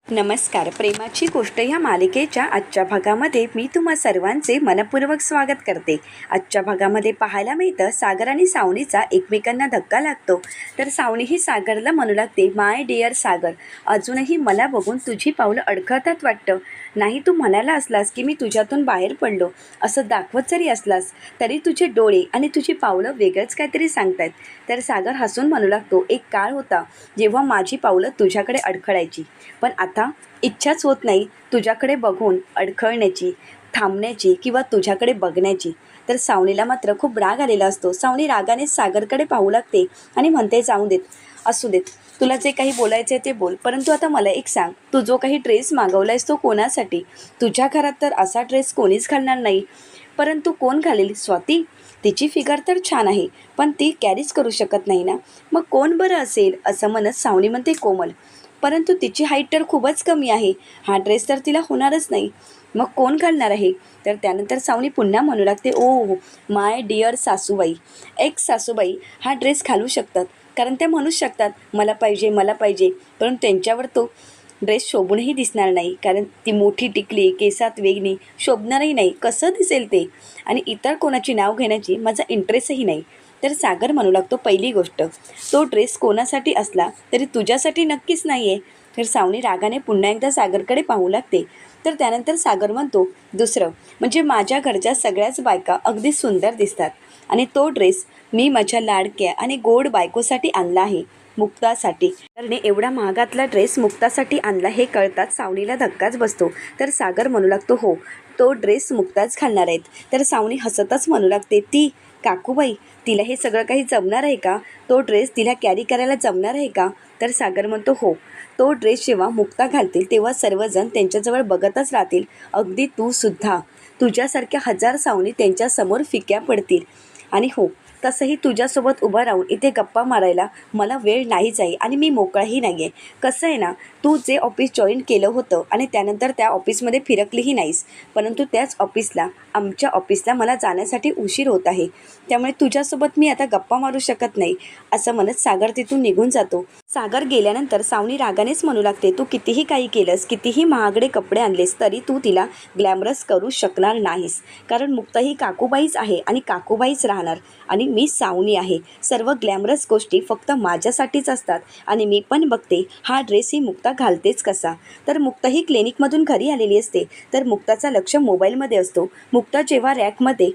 नमस्कार. प्रेमाची गोष्ट या मालिकेच्या आजच्या भागामध्ये मी तुम्हा सर्वांचे मनपूर्वक स्वागत करते. आजच्या भागामध्ये पाहायला मिळतं सागर आणि सावनीचा एकमेकांना धक्का लागतो. तर सावनी ही सागरला म्हणू लागते, माय डिअर सागर, अजूनही मला बघून तुझी पावलं अडखळतात वाटतं. नाही तू म्हणाला असलास की मी तुझ्यातून बाहेर पडलो असं दाखवत जरी असलास तरी तुझे डोळे आणि तुझी पावलं वेगळंच काहीतरी सांगतायत. तर सागर हसून म्हणू लागतो, एक काळ होता जेव्हा माझी पावलं तुझ्याकडे अडखळायची, पण आता इच्छाच होत नाही तुझ्याकडे बघून अडखळण्याची, थांबण्याची किंवा तुझ्याकडे बघण्याची. तर सावनीला मात्र खूप राग आलेला असतो. सावनी रागाने सागरकडे पाहू लागते आणि म्हणते, जाऊ देत, असू देत, तुला जे काही बोलायचं आहे ते बोल, परंतु आता मला एक सांग, तू जो काही ड्रेस मागवलायस तो कोणासाठी? तुझ्या घरात तर असा ड्रेस कोणीच घालणार नाही, परंतु कोण घालेल? स्वाती, तिची फिगर तर छान आहे पण ती कॅरीच करू शकत नाही ना. मग कोण बरं असेल? असं म्हणत सावनी म्हणते, कोमल, परंतु तिची हाईट तर खूपच कमी आहे, हा ड्रेस तर तिला होणारच नाही. मग कोण घालणार आहे? तर त्यानंतर सावनी पुन्हा म्हणू लागते, ओ माय डिअर सासूबाई, एक्स सासूबाई हा ड्रेस घालू शकतात, कारण त्या म्हणू शकतात मला पाहिजे मला पाहिजे, पण त्यांच्यावर तो ड्रेस शोभूनही दिसणार नाही, कारण ती मोठी टिकली, केसात वेगणी, शोभणारही नाही, कसं दिसेल ते, आणि इतर कोणाची नाव घेण्याची माझा इंटरेस्टही नाही. तर सागर म्हणू लागतो, पहिली गोष्ट, तो ड्रेस कोणासाठी असला तरी तुझ्यासाठी नक्कीच नाही आहे. तर सावनी रागाने पुन्हा एकदा सागरकडे पाहू लागते. तर त्यानंतर सागर म्हणतो, दुसरं म्हणजे माझ्या घरच्या सगळ्याच बायका अगदी सुंदर दिसतात आणि तो ड्रेस मी माझ्या लाडक्या आणि गोड बायकोसाठी आणला आहे, मुक्तासाठी. सागरने एवढा महागातला ड्रेस मुक्तासाठी आणला हे कळतात सावनीला धक्काच बसतो. तर सागर म्हणू लागतो, हो, तो ड्रेस मुक्ताच घालणार आहेत. तर सावनी हसतच म्हणू लागते, ती काकूबाई, तिला हे सगळं काही जमणार आहे का? तो ड्रेस तिला कॅरी करायला जमणार आहे का? तर सागर म्हणतो, हो, तो ड्रेस जेव्हा मुक्ता घालतील तेव्हा सर्वजण त्यांच्याजवळ बघतच राहतील, अगदी तू सुद्धा. तुझ्यासारख्या हजार सावनी त्यांच्यासमोर फिक्या पडतील. आणि हो, तसंही तुझ्यासोबत उभं राहून इथे गप्पा मारायला मला वेळ नाहीच आहे आणि मी मोकळाही नाही आहे. कसं आहे ना, तू जे ऑफिस जॉईन केलं होतं आणि त्यानंतर त्या ऑफिसमध्ये फिरकलीही नाहीस, परंतु त्याच ऑफिसला, आमच्या ऑफिसला मला जाण्यासाठी उशीर होत आहे, त्यामुळे तुझ्यासोबत मी आता गप्पा मारू शकत नाही, असं म्हणत सागर तिथून निघून जातो. सागर गेल्यानंतर सावनी रागानेच म्हणू लागते, तू कितीही काही केलंस, कितीही महागडे कपडे आणलेस तरी तू तिला ग्लॅमरस करू शकणार नाहीस, कारण मुक्ता ही काकूबाईच आहे आणि काकूबाईच राहणार, आणि मी सावनी आहे. सर्व ग्लॅमरस गोष्टी फक्त माझ्यासाठीच असतात आणि मी पण बघते हा ड्रेस ही मुक्ता घालतेच कसा. तर मुक्ता ही क्लिनिकमधून घरी आलेली असते. तर मुक्ताचा लक्ष मोबाईलमध्ये असतो. मुक्ता जेव्हा रॅकमध्ये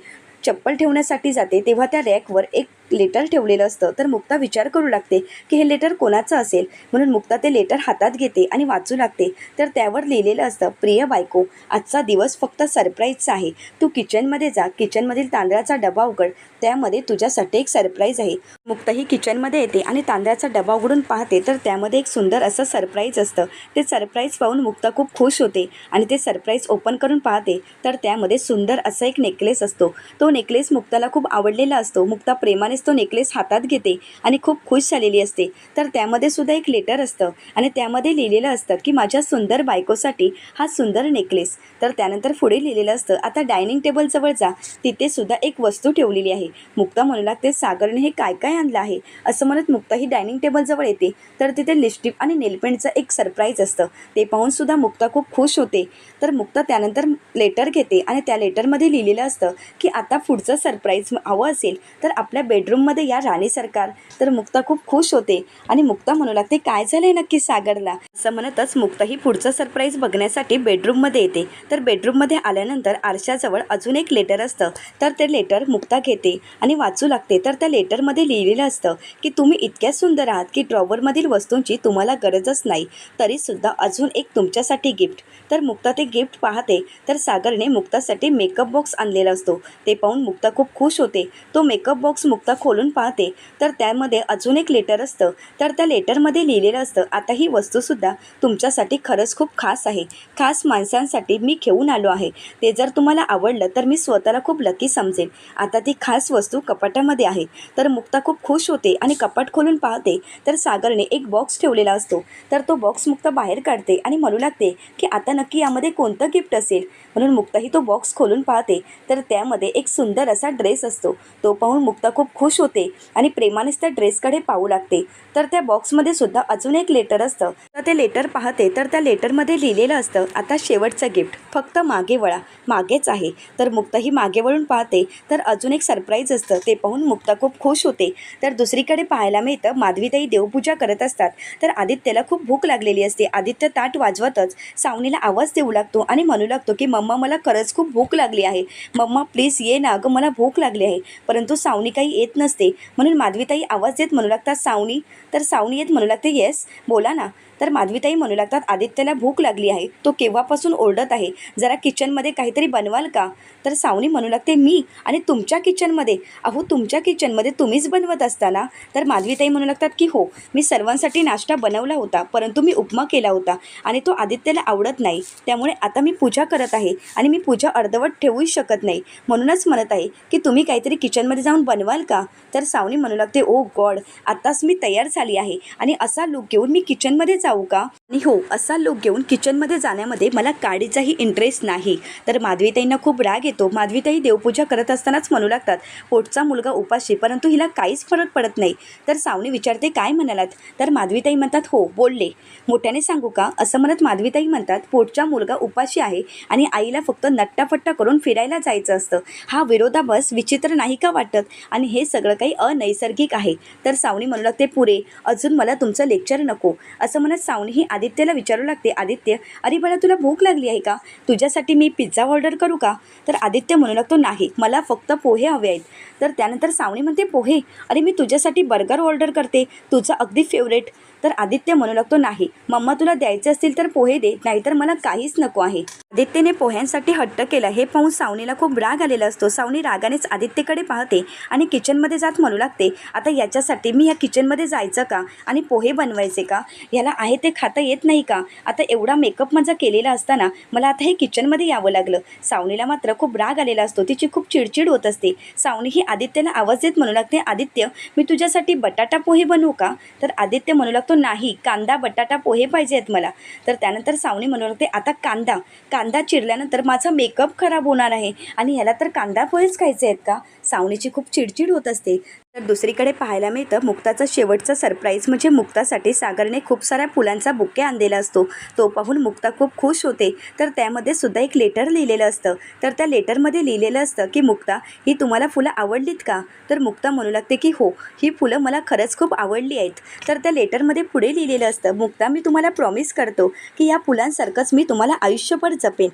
चप्पल ठेवण्यासाठी जाते तेव्हा त्या रॅकवर एक लेटर ठेवलेलं असतं. तर मुक्ता विचार करू लागते की हे लेटर कोणाचं असेल, म्हणून मुक्ता ते लेटर हातात घेते आणि वाचू लागते. तर त्यावर लिहिलेलं असतं, प्रिय बायको, आजचा दिवस फक्त सरप्राईजचा आहे. तू किचनमध्ये जा, किचनमधील तांदळाचा डबा उघड, त्यामध्ये तुझ्यासाठी एक सरप्राईज आहे. मुक्ता ही किचनमध्ये येते आणि तांदळाचा डबा उघडून पाहते, तर त्यामध्ये एक सुंदर असं सरप्राईज असतं. ते सरप्राईज पाहून मुक्ता खूप खुश होते आणि ते सरप्राईज ओपन करून पाहते, तर त्यामध्ये सुंदर असा एक नेकलेस असतो. तो नेकलेस मुक्ताला खूप आवडलेला असतो. मुक्ता प्रेमाने तो नेकलेस हातात घेते आणि खूप खुश झालेली असते. तर त्यामध्ये सुद्धा एक लेटर असतं आणि त्यामध्ये लिहिलेलं असतं की माझ्या सुंदर बायकोसाठी हा सुंदर नेकलेस. तर त्यानंतर पुढे लिहिलेलं असतं, आता डायनिंग टेबलजवळ जा, तिथे सुद्धा एक वस्तू ठेवलेली आहे. मुक्ता म्हणू लागते, सागरने हे काय काय आणलं आहे? असं म्हणत मुक्ता ही डायनिंग टेबलजवळ येते. तर तिथे लिपस्टिक आणि नेलपेंटचं एक सरप्राईज असतं. ते पाहून सुद्धा मुक्ता खूप खुश होते. तर मुक्ता त्यानंतर लेटर घेते आणि त्या लेटरमध्ये लिहिलेलं असतं की आता पुढचं सरप्राईज हवं असेल तर आपल्या बेडरूममध्ये या राणी सरकार. तर मुक्ता खूप खुश होते आणि मुक्ता म्हणू लागते, काय झालंय नक्की सागरला? असं म्हणतच मुक्ता ही पुढचं सरप्राईज बघण्यासाठी बेडरूममध्ये येते. तर बेडरूममध्ये आल्यानंतर आरशाजवळ अजून एक लेटर असतं. तर ते लेटर मुक्ता घेते आणि वाचू लागते. तर त्या लेटरमध्ये लिहिलेलं असतं की तुम्ही इतक्या सुंदर आहात की ड्रॉवरमधील वस्तूंची तुम्हाला गरजच नाही, तरीसुद्धा अजून एक तुमच्यासाठी गिफ्ट. तर मुक्ता ते गिफ्ट पाहते. तर सागरने मुक्तासाठी मेकअप बॉक्स आणलेला असतो. ते पाहून मुक्ता खूप खुश होते. तो मेकअप बॉक्स मुक्ता खोलून पाहते. तर त्यामध्ये अजून एक लेटर असतं. तर त्या लेटरमध्ये लिहिलेलं असतं, आता ही वस्तूसुद्धा तुमच्यासाठी खरंच खूप खास आहे, खास माणसांसाठी मी घेऊन आलो आहे. ते जर तुम्हाला आवडलं तर मी स्वतःला खूप लकी समजेल. आता ती खास वस्तू कपाटामध्ये आहे. तर मुक्ता खूप खुश होते आणि कपाट खोलून पाहते. तर सागरने एक बॉक्स ठेवलेला असतो. तर तो बॉक्स मुक्ता बाहेर काढते आणि म्हणू लागते की आता नक्की यामध्ये कोणतं गिफ्ट असेल, म्हणून मुक्ता ही तो बॉक्स खोलून पाहते. तर त्यामध्ये एक सुंदर असा ड्रेस असतो. तो पाहून मुक्ता खूप खुश होते आणि प्रेमानेच त्या ड्रेसकडे पाहू लागते. तर त्या बॉक्समध्ये सुद्धा अजून एक लेटर असतं. तर ते लेटर पाहते तर त्या लेटरमध्ये लिहिलेलं असतं, आता शेवटचं गिफ्ट, फक्त मागे वळा, मागेच आहे. तर मुक्ता ही मागे वळून पाहते तर अजून एक सरप्राईज असतं. ते पाहून मुक्ता खूप खुश होते. तर दुसरीकडे पाहायला मिळतं माधवीताई देवपूजा करत असतात. तर आदित्यला खूप भूक लागलेली असते. आदित्य ताट वाजवतच सावनीला आवाज देऊ लागतो आणि म्हणू लागतो की मम्मा मला खरंच खूप भूक लागली आहे, मम्मा प्लीज ये ना अगं, मला भूक लागली आहे. परंतु सावनी काही येत नसते. म्हणून माधवीताई आवाज देत म्हणू लागतात सावनी. तर सावनी येत म्हणू लागते येस बोला ना. तर माधवीताई म्हणू लागतात आदित्यला भूक लागली आहे, तो केव्हापासून ओरडत आहे, जरा किचनमध्ये काहीतरी बनवाल का. तर सावनी म्हणू लागते मी आणि तुमच्या किचनमध्ये, अहो तुमच्या किचनमध्ये तुम्हीच बनवत असताना. तर माधवीताई म्हणू लागतात की हो, मी सर्वांसाठी नाश्ता बनवला होता, परंतु मी उपमा केला होता आणि तो आदित्यला आवडत नाही. त्यामुळे आता मी पूजा करत आहे आणि मी पूजा अर्धवट ठेवूही शकत नाही, म्हणूनच म्हणत आहे की तुम्ही काहीतरी किचनमध्ये जाऊन बनवाल का. तर सावनी म्हणू लागते ओ गॉड, आताच मी तयार झाली आहे आणि असा लुक घेऊन मी किचनमध्ये जाऊ का. आणि हो, असा लुक घेऊन किचनमध्ये जाण्यामध्ये मला काडीचाही इंटरेस्ट नाही. तर माधवीताईंना खूप राग येतो. माधवीताई देवपूजा करत असतानाच म्हणू लागतात पोटचा मुलगा उपाशी, परंतु हिला काहीच फरक पडत नाही. तर सावनी विचारते काय म्हणालात. तर माधवीताई म्हणतात हो बोलले, मोठ्याने सांगू का, असं म्हणत माधवीताई म्हणतात पोटचा मुलगा उपाशी आहे आणि आईला फक्त नट्टाफट्टा करून फिरायला जायचं असतं. हा विरोधाभास विचित्र नाही का वाटत, आणि हे सगळं काही अनैसर्गिक आहे. तर सावनी म्हणू लागते पुरे, अजून मला तुमचं लेक्चर नको. असं म्हणत सावनी ही आदित्यला विचारू लागते आदित्य, अरे बाळा तुला भूक लागली आहे का, तुझ्यासाठी मी पिझ्झा ऑर्डर करू का. तर आदित्य म्हणू लागतो नाही, मला फक्त पोहे हवे आहेत. तर त्यानंतर सावनी म्हणते पोहे, अरे मी तुझ्यासाठी बर्गर ऑर्डर करते, तुझं अगदी फेवरेट. तर आदित्य म्हणू लागतो नाही, मम्मा तुला द्यायचे असतील तर पोहे दे, नाहीतर मला काहीच नको आहे. आदित्यने पोह्यांसाठी हट्ट केला हे पाहून सावनीला खूप राग आलेला असतो. सावनी रागानेच आदित्यकडे पाहते आणि किचनमध्ये जात म्हणू लागते आता याच्यासाठी मी या किचनमध्ये जायचं का आणि पोहे बनवायचे का, याला आहे ते खाता येत नाही का, आता एवढा मेकअप माझा केलेला असताना मला आता हे किचनमध्ये यावं लागलं. सावनीला मात्र खूप राग आलेला असतो, तिची खूप चिडचिड होत असते. सावनी ही आदित्यला आवाज देत म्हणू लागते आदित्य, मी तुझ्यासाठी बटाटा पोहे बनवू का. तर आदित्य म्हणू लागतो नाही, कांदा बटाटा पोहे पाहिजे आहेत मला. तर त्यानंतर सावनी म्हणू लागते आता कांदा चिरल्यानंतर माझा मेकअप खराब होणार आहे आणि ह्याला तर कांदा पोहेच खायचे आहेत का. सावनीची खूप चिडचिड होत असते. तर दुसरीकडे पाहायला मिळतं मुक्ताचं शेवटचं सरप्राईज म्हणजे मुक्तासाठी सागरने खूप साऱ्या फुलांचा बुके आणलेला असतो. तो पाहून मुक्ता खूप खुश होते. तर त्यामध्ये सुद्धा एक लेटर लिहिलेलं असतं. तर त्या लेटरमध्ये लिहिलेलं असतं की मुक्ता, ही तुम्हाला फुलं आवडलीत का. तर मुक्ता म्हणू लागते की हो, ही फुलं मला खरंच खूप आवडली आहेत. तर त्या लेटरमध्ये पुढे लिहिलेलं असतं मुक्ता, मी तुम्हाला प्रॉमिस करतो की या फुलांसारखंच मी तुम्हाला आयुष्यभर जपेन.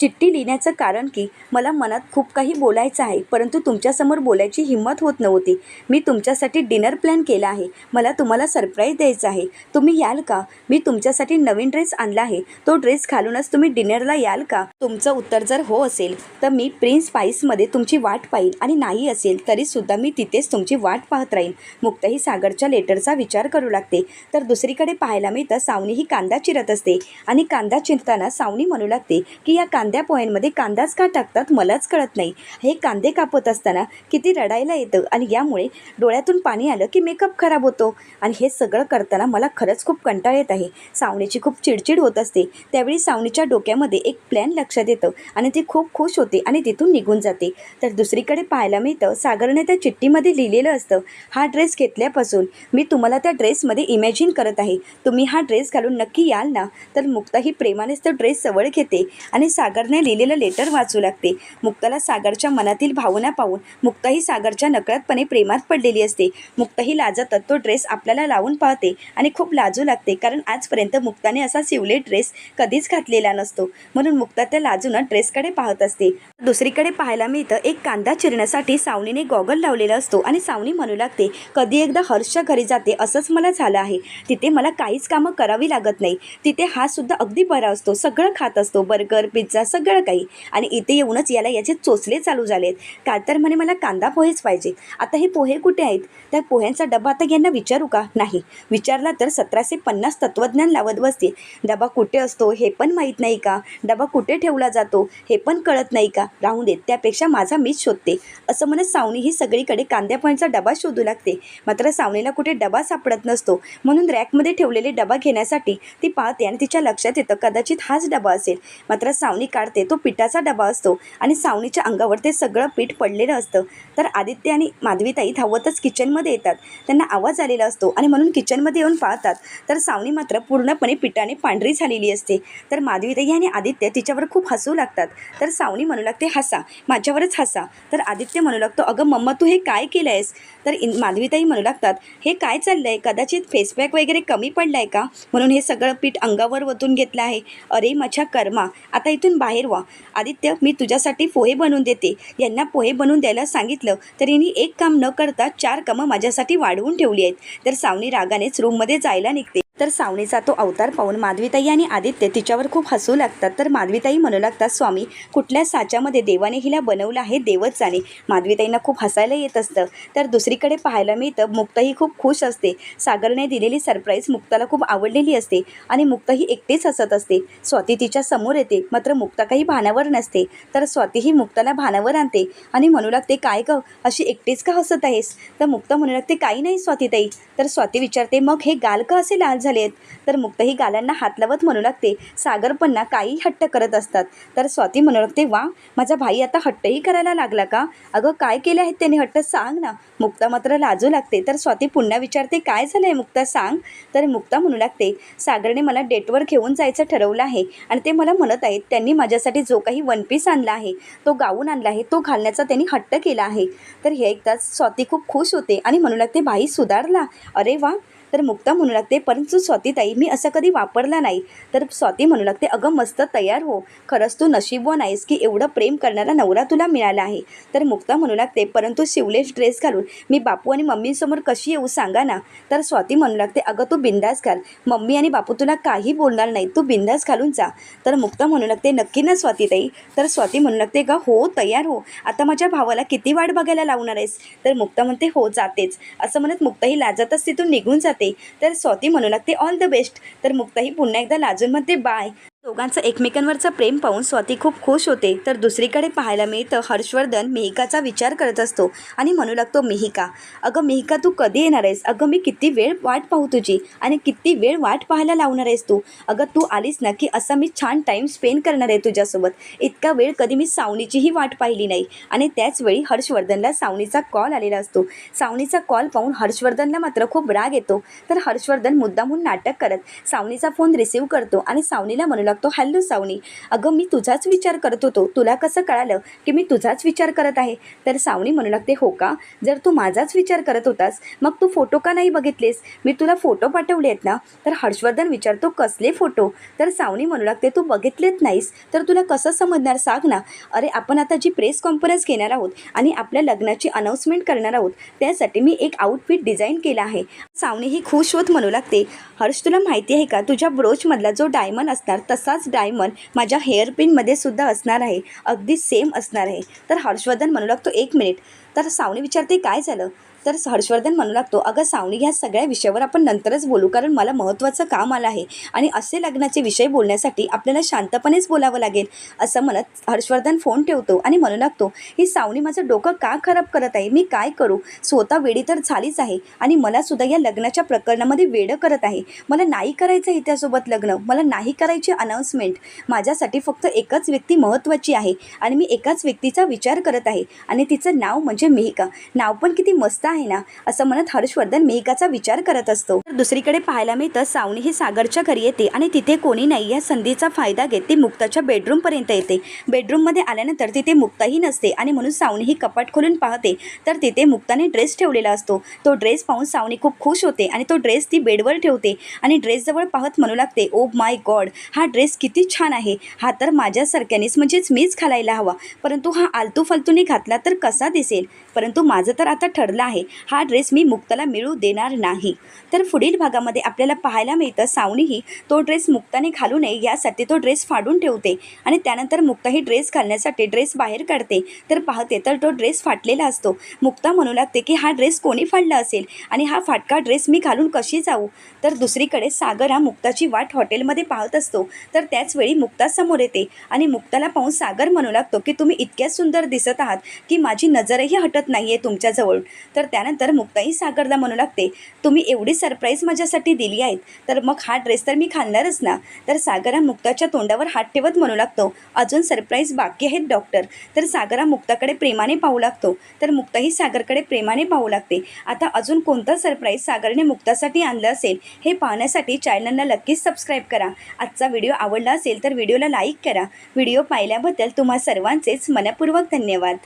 चिठ्ठी लिहिण्याचं कारण की मला मनात खूप काही बोलायचं आहे, परंतु तुमच्यासमोर बोलायची हिंमत होत नव्हती. मी तुमच्यासाठी डिनर प्लॅन केला आहे, मला तुम्हाला सरप्राईज द्यायचं आहे, तुम्ही याल का. मी तुमच्यासाठी नवीन ड्रेस आणला आहे, तो ड्रेस घालूनच तुम्ही डिनरला याल का. तुमचं उत्तर जर हो असेल तर मी प्रिन्स स्पाईसमध्ये तुमची वाट पाहील आणि नाही असेल तरीसुद्धा मी तिथेच तुमची वाट पाहत राहील. मुक्ता ही सागरच्या लेटरचा विचार करू लागते. तर दुसरीकडे पाहायला मिळतं सावनी ही कांदा चिरत असते आणि कांदा चिरताना सावनी म्हणू लागते की या कांद्या पोह्यांमध्ये कांदाच का टाकतात मलाच कळत नाही. हे कांदे कापत असताना किती रडायला येतं आणि यामुळे डोळ्यातून पाणी आलं की मेकअप खराब होतो आणि हे सगळं करताना मला खरंच खूप कंटाळा येत आहे. सावनीची खूप चिडचिड होत असते. त्यावेळी सावनीच्या डोक्यामध्ये एक प्लॅन लक्षात येतं आणि ती खूप खुश होते आणि तिथून निघून जाते. तर दुसरीकडे पाहायला मिळतं सागरने त्या चिठ्ठीमध्ये लिहिलेलं असतं, हा ड्रेस घेतल्यापासून मी तुम्हाला त्या ड्रेसमध्ये इमॅजिन करत आहे, तुम्ही हा ड्रेस घालून नक्की याल ना. तर मुक्ता ही प्रेमानेच तो ड्रेस जवळ घेते आणि सागरने लिहिलेलं लेटर वाचू लागते. मुक्ताला सागरच्या मनातील भावना पाहून मुक्ताही सागरच्या नकळतपणे प्रेमात पडलेली असते. मुक्ताही लाजतच तो ड्रेस आपल्याला लावून पाहते आणि खूप लाजू लागते, कारण आजपर्यंत मुक्ताने असा सिवलेट ड्रेस कधीच घातलेला नसतो, म्हणून मुक्ता त्या लाजून ड्रेसकडे पाहत असते. दुसरीकडे पाहायला मिळतं एक कांदा चिरण्यासाठी सावनीने गॉगल लावलेला असतो आणि सावनी म्हणू लागते कधी एकदा हर्षच्या घरी जाते असंच मला झालं आहे, तिथे मला काहीच कामं करावी लागत नाही, तिथे हा सुद्धा अगदी बरा असतो, सगळं खात असतो, बर्गर पिझ्झा सगळं काही, आणि इथे येऊनच याला याचे चोचले चालू झालेत. का तर म्हणे मला कांदा पोहेच पाहिजे. आता हे पोहे कुठे आहेत, त्या पोह्यांचा डबा आता यांना विचारू का. नाही विचारला तर 1750 तत्वज्ञान लावत बसते. डबा कुठे असतो हे पण माहीत नाही का, डबा कुठे ठेवला जातो हे पण कळत नाही का, राहून देत, त्यापेक्षा माझा मीच शोधते. असं म्हणत सावनी ही सगळीकडे कांद्या पोह्यांचा डबा शोधू लागते. मात्र सावनीला कुठे डबा सापडत नसतो, म्हणून रॅकमध्ये ठेवलेले डबा घेण्यासाठी ती पाहते आणि तिच्या लक्षात येतं कदाचित हाच डबा असेल. मात्र सावनी काढते तो पिठाचा डबा असतो आणि सावनीच्या अंगावर ते सगळं पीठ पडलेलं असतं. तर आदित्य आणि माधवी माधवीताई धावतच किचनमध्ये येतात. त्यांना आवाज आलेला असतो आणि म्हणून किचनमध्ये येऊन पाहतात तर सावनी मात्र पूर्णपणे पिठाने पांढरी झालेली असते. तर माधवीताई आणि आदित्य तिच्यावर खूप हसू लागतात. तर सावनी म्हणू लागते, हसा, माझ्यावरच हसा. तर आदित्य म्हणू लागतो, अगं मम्मा तू हे काय केलं आहेस? तर माधवीताई म्हणू लागतात, हे काय चाललं आहे? कदाचित फेसपॅक वगैरे कमी पडला आहे का, म्हणून हे सगळं पीठ अंगावर वतून घेतलं आहे. अरे माझ्या कर्मा, आता इथून बाहेर व्हा. आदित्य, मी तुझ्यासाठी पोहे बनवून देते. यांना पोहे बनवून द्यायला सांगितलं तर यांनी एक काम न करता 4 कामं माझ्यासाठी वाढवून ठेवली आहेत. तर सावनी रागानेच रूममध्ये जायला निघते. तर सावनीचा तो अवतार पाहून माधवीताई आणि आदित्य तिच्यावर खूप हसू लागतात. तर माधवीताई म्हणू लागतात, स्वामी, कुठल्या साच्यामध्ये देवाने हिला बनवलं आहे देवच जाणे. माधवीताईंना खूप हसायला येत असतं. तर दुसरीकडे पाहायला मिळतं मुक्ताही खूप खुश असते. सागरने दिलेली सरप्राईज मुक्ताला खूप आवडलेली असते आणि मुक्ताही एकटीच हसत असते. स्वाती तिच्या समोर येते, मात्र मुक्ता काही भानावर नसते. तर स्वातीही मुक्ताला भानावर आणते आणि म्हणू लागते, काय गं अशी एकटीच का हसत आहेस? तर मुक्ता म्हणू लागते, काही नाही स्वातीताई. तर स्वाती विचारते, मग हे गाल का असे लाल झाले आहेत? तर मुक्ता ही गालांना हात लावत म्हणू लागते, सागर पण ना काही हट्ट करत असतात. तर स्वाती म्हणू लागते, वा, माझा भाई आता हट्टही करायला लागला का? अगं काय केले आहेत त्याने हट्ट, सांग ना. मुक्ता मात्र लाजू लागते. तर स्वाती पुन्हा विचारते, काय झालं आहे मुक्ता, सांग. तर मुक्ता म्हणू लागते, सागरने मला डेटवर घेऊन जायचं ठरवलं आहे आणि ते मला म्हणत आहेत त्यांनी माझ्यासाठी जो काही वन पीस आणला आहे, तो गाऊन आणला आहे, तो घालण्याचा त्यांनी हट्ट केला आहे. तर हे ऐकताच स्वाती खूप खुश होते आणि म्हणू लागते, भाई सुधारला, अरे वा. तर मुक्ता म्हणू लागते, परंतु स्वातीताई मी असं कधी वापरला नाही. तर स्वाती म्हणू लागते, अगं मस्त तयार हो, खरंच तू नशीबवान आहेस की एवढं प्रेम करणारा नवरा तुला मिळाला आहे. तर मुक्ता म्हणू लागते, परंतु शिवलेस ड्रेस घालून मी बापू आणि मम्मीसमोर कशी येऊ सांगा ना. तर स्वाती म्हणू लागते, अगं तू बिंदास घाल, मम्मी आणि बापू तुला काही बोलणार नाही, तू बिंदास घालून जा. तर मुक्ता म्हणू लागते, नक्की ना स्वातीताई. तर स्वाती म्हणू लागते, ग हो तयार हो, आता माझ्या भावाला किती वाट बघायला लावणार आहेस? तर मुक्ता म्हणते, हो जातेच, असं म्हणत मुक्ताही लाजतच तिथून निघून जाते. तर स्वाती म्हणू लागते, ऑल द बेस्ट. तर मुक्ताही पुन्हा एकदा लाजून म्हणते, बाय. दोघांचं एकमेकांवरचं प्रेम पाहून स्वाती खूप खुश होते. तर दुसरीकडे पाहायला मिळतं हर्षवर्धन मिहिकाचा विचार करत असतो आणि म्हणू लागतो, मिहिका, अगं मिहिका तू कधी येणार आहेस? अगं मी किती वेळ वाट पाहू तुझी आणि किती वेळ वाट पाहायला लावणार आहेस तू? अगं तू आलीस ना की असा मी छान टाईम स्पेंड करणार आहे तुझ्यासोबत. इतका वेळ कधी मी सावनीचीही वाट पाहिली नाही. आणि त्याचवेळी हर्षवर्धनला सावनीचा कॉल आलेला असतो. सावनीचा कॉल पाहून हर्षवर्धनला मात्र खूप राग येतो. तर हर्षवर्धन मुद्दामहून नाटक करत सावनीचा फोन रिसीव्ह करतो आणि सावनीला म्हणू लागतो, हॅलो सावनी, अगं मी तुझाच विचार करत होतो, तुला कसं कळालं की मी तुझाच विचार करत आहे? तर सावनी म्हणू लागते, हो का, जर तू माझाच विचार करत होतास मग तू फोटो का नाही बघितलेस? मी तुला फोटो पाठवले आहेत ना. तर हर्षवर्धन विचारतो, कसले फोटो? तर सावनी म्हणू लागते, तू बघितलेत नाहीस तर तुला कसं समजणार सांग ना. अरे आपण आता जी प्रेस कॉन्फरन्स घेणार आहोत आणि आपल्या लग्नाची अनाऊन्समेंट करणार आहोत त्यासाठी मी एक आउटफिट डिझाईन केला आहे. सावनी ही खुश होत म्हणू लागते, हर्ष तुला माहिती आहे का, तुझ्या ब्रोचमधला जो डायमंड असणार तसाच डायमंड माझ्या हेअरपिनमध्ये सुद्धा असणार आहे, अगदी सेम असणार आहे. तर हर्षवर्धन म्हणू लागतो, एक मिनिट. तर सावनी विचारते, काय झालं? तर हर्षवर्धन म्हणू लागतो, अगं सावनी, ह्या सगळ्या विषयावर आपण नंतरच बोलू, कारण मला महत्त्वाचं काम आलं आहे आणि असे लग्नाचे विषय बोलण्यासाठी आपल्याला शांतपणेच बोलावं लागेल. असं म्हणत हर्षवर्धन फोन ठेवतो आणि म्हणू लागतो, ही सावनी माझं डोकं का खराब करत आहे? मी काय करू? स्वतः वेडी तर झालीच आहे आणि मला सुद्धा या लग्नाच्या प्रकरणामध्ये वेडं करत आहे. मला नाही करायचं आहे त्यासोबत लग्न, मला नाही करायची अनाऊन्समेंट. माझ्यासाठी फक्त एकच व्यक्ती महत्त्वाची आहे आणि मी एकाच व्यक्तीचा विचार करत आहे आणि तिचं नाव म्हणजे मिहिका. नाव पण किती मस्त आहे ना. असं म्हणत हर्षवर्धन मिहिकाचा विचार करत असतो. तर दुसरीकडे पाहायला मिळतं सावनी ही सागरच्या घरी येते आणि तिथे कोणी नाही या संधीचा फायदा घेत ती मुक्ताच्या बेडरूमपर्यंत येते. बेडरूममध्ये आल्यानंतर तिथे मुक्ताही नसते आणि म्हणून सावनी ही कपाट खोलून पाहते तर तिथे मुक्ताने ड्रेस ठेवलेला असतो. तो ड्रेस पाहून सावनी खूप खुश होते आणि तो ड्रेस ती बेडवर ठेवते आणि ड्रेसजवळ पाहत म्हणू लागते, ओ माय गॉड, हा ड्रेस किती छान आहे. हा तर माझ्यासारख्यानेच म्हणजेच मीच घालायला हवा, परंतु हा आलतू फालतूने घातला तर कसा दिसेल? परंतु माझं तर आता ठरलं आहे, हा ड्रेस मी मुक्ताला मिळू देणार नाही. तर पुढील भागामध्ये आपल्याला पाहायला मिळतं सावनीही तो ड्रेस मुक्ताने घालू नये यासाठी तो ड्रेस फाडून ठेवते आणि त्यानंतर मुक्ताही ड्रेस घालण्यासाठी ड्रेस बाहेर काढते. तर पाहते तर तो ड्रेस फाटलेला असतो. मुक्ता म्हणू लागते की हा ड्रेस कोणी फाडला असेल आणि हा फाटका ड्रेस मी घालून कशी जाऊ? तर दुसरीकडे सागर हा मुक्ताची वाट हॉटेलमध्ये पाहत असतो. तर त्याचवेळी मुक्ता समोर येते आणि मुक्ताला पाहून सागर म्हणू लागतो की तुम्ही इतक्या सुंदर दिसत आहात की माझी नजरही हटत दिसत नाही आहे तुमच्याजवळ. तर त्यानंतर मुक्ताही सागरला म्हणू लागते, तुम्ही एवढी सरप्राईज माझ्यासाठी दिली आहेत तर मग हा ड्रेस तर मी घालणारच ना. तर सागर हा मुक्ताच्या तोंडावर हात ठेवत म्हणू लागतो, अजून सरप्राईज बाकी आहेत डॉक्टर. तर सागर हा मुक्ताकडे प्रेमाने पाहू लागतो. तर मुक्ताही सागरकडे प्रेमाने पाहू लागते. आता अजून कोणता सरप्राईज सागरने मुक्तासाठी आणलं असेल हे पाहण्यासाठी चॅनलला नक्कीच सबस्क्राईब करा. आजचा व्हिडिओ आवडला असेल तर व्हिडिओला लाईक करा. व्हिडिओ पाहिल्याबद्दल तुम्हा सर्वांचेच मनपूर्वक धन्यवाद.